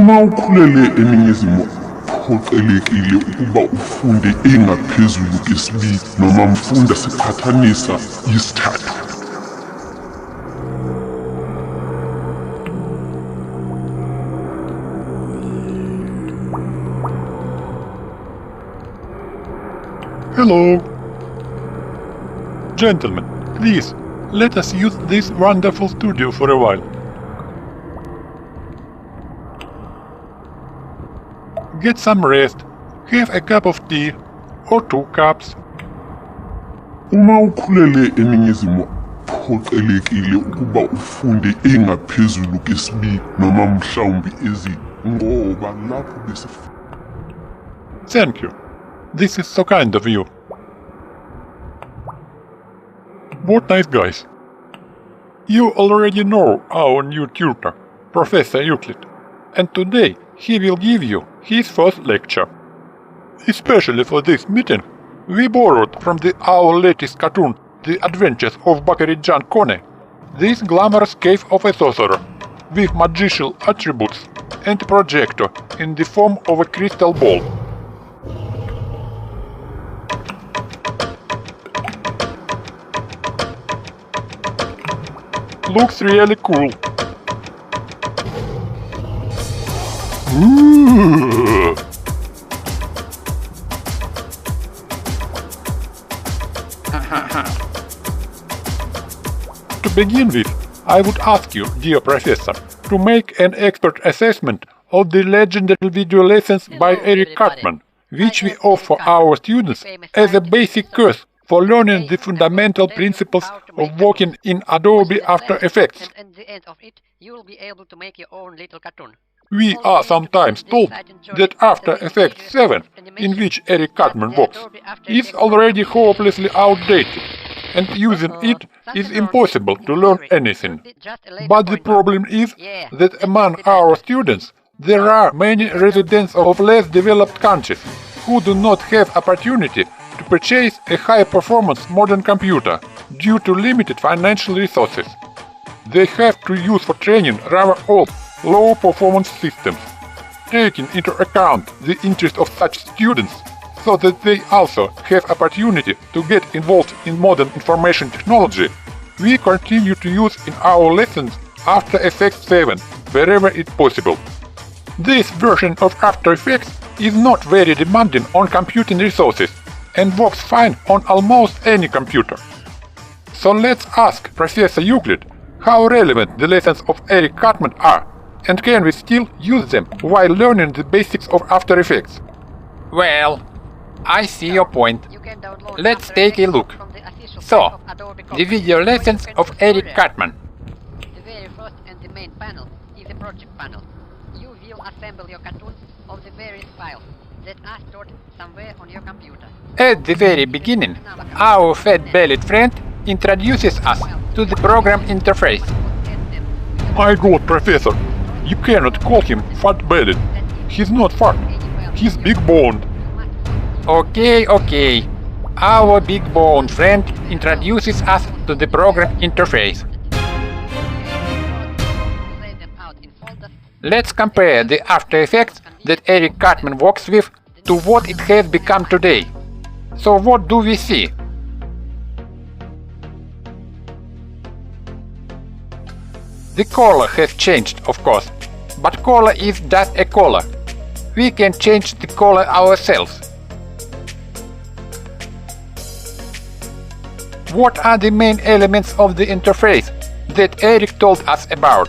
Uma ukhulele eningizimu uphoqelekile ukuba ufunde engaphezulu kwesibili noma mfunda siqhathanisa isithathu. Hello. Gentlemen, please, let us use this wonderful studio for a while. Get some rest, have a cup of tea, or 2 cups. Uma ukhulele eningizimu uphoqelekile ukuba ufunde engaphezulu kwesibili noma mhlawumbe ngoba lapho bese. Thank you. This is so kind of you. What nice guys. You already know our new tutor, Professor Euclid, and today he will give you his first lecture. Especially for this meeting, we borrowed from our latest cartoon, The Adventures of Bakary-Jan Kone, this glamorous cave of a sorcerer, with magical attributes and projector in the form of a crystal ball. Looks really cool. Ooh. To begin with, I would ask you, dear professor, to make an expert assessment of the legendary video lessons by Eric Cartman, which we offer our students as a basic course for learning the fundamental principles of working in Adobe After Effects. And at the end of it, you will be able to make your own little cartoon. We are sometimes told that After Effects 7, in which Eric Cartman works, is already hopelessly outdated, and using it is impossible to learn anything. But the problem is that among our students, there are many residents of less developed countries who do not have opportunity to purchase a high-performance modern computer due to limited financial resources. They have to use for training rather old, low-performance systems, taking into account the interest of such students so that they also have opportunity to get involved in modern information technology. We continue to use in our lessons After Effects 7 wherever it's possible. This version of After Effects is not very demanding on computing resources and works fine on almost any computer. So let's ask Professor Euclid how relevant the lessons of Eric Cartman are, and can we still use them while learning the basics of After Effects? Well, I see your point. Let's take a look. So, the video lessons of Eric Cartman. The very first and the main panel is the project panel. You will assemble your cartoon of the various files that are stored somewhere on your computer. At the very beginning, our fat-bellied friend introduces us to the program interface. My god, Professor, you cannot call him fat-bellied. He's not fat, he's big-boned. Okay. Our big-boned friend introduces us to the program interface. Let's compare the After Effects that Eric Cartman works with to what it has become today. So what do we see? The color has changed, of course, but color is just a color. We can change the color ourselves. What are the main elements of the interface that Eric told us about?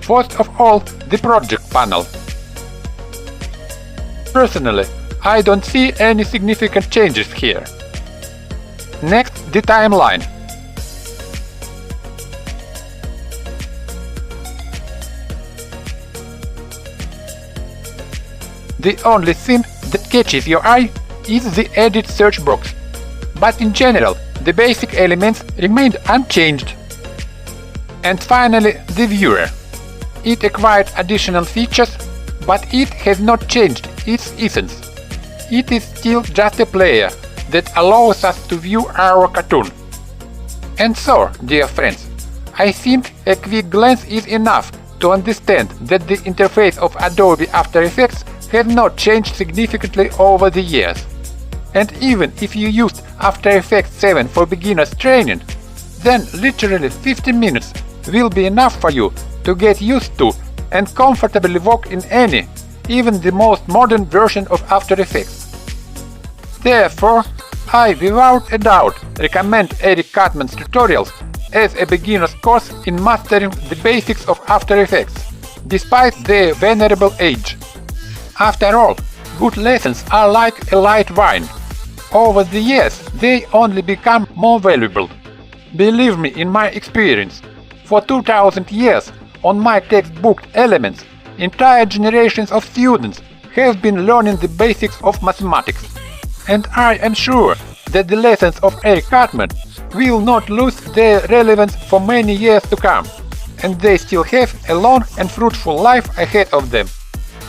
First of all, the project panel. Personally, I don't see any significant changes here. Next, the timeline. The only thing that catches your eye is the edit search box, but in general, the basic elements remained unchanged. And finally, the viewer. It acquired additional features, but it has not changed its essence. It is still just a player that allows us to view our cartoon. And so, dear friends, I think a quick glance is enough to understand that the interface of Adobe After Effects has not changed significantly over the years. And even if you used After Effects 7 for beginners training, then literally 50 minutes will be enough for you to get used to and comfortably work in any, even the most modern version of After Effects. Therefore, I without a doubt recommend Eric Cartman's tutorials as a beginner's course in mastering the basics of After Effects, despite their venerable age. After all, good lessons are like a light wine. Over the years, they only become more valuable. Believe me, in my experience, for 2000 years, on my textbook Elements, entire generations of students have been learning the basics of mathematics. And I am sure that the lessons of Eric Cartman will not lose their relevance for many years to come, and they still have a long and fruitful life ahead of them.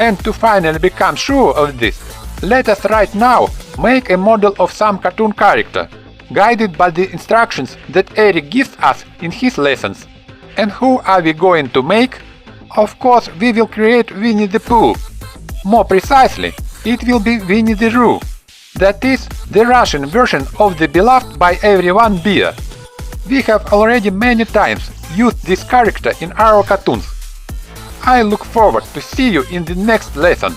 And to finally become sure of this, let us right now make a model of some cartoon character, guided by the instructions that Eric gives us in his lessons. And who are we going to make? Of course, we will create Winnie the Pooh. More precisely, it will be Winnie the Roo. That is, the Russian version of the beloved by everyone beer. We have already many times used this character in our cartoons. I look forward to see you in the next lesson.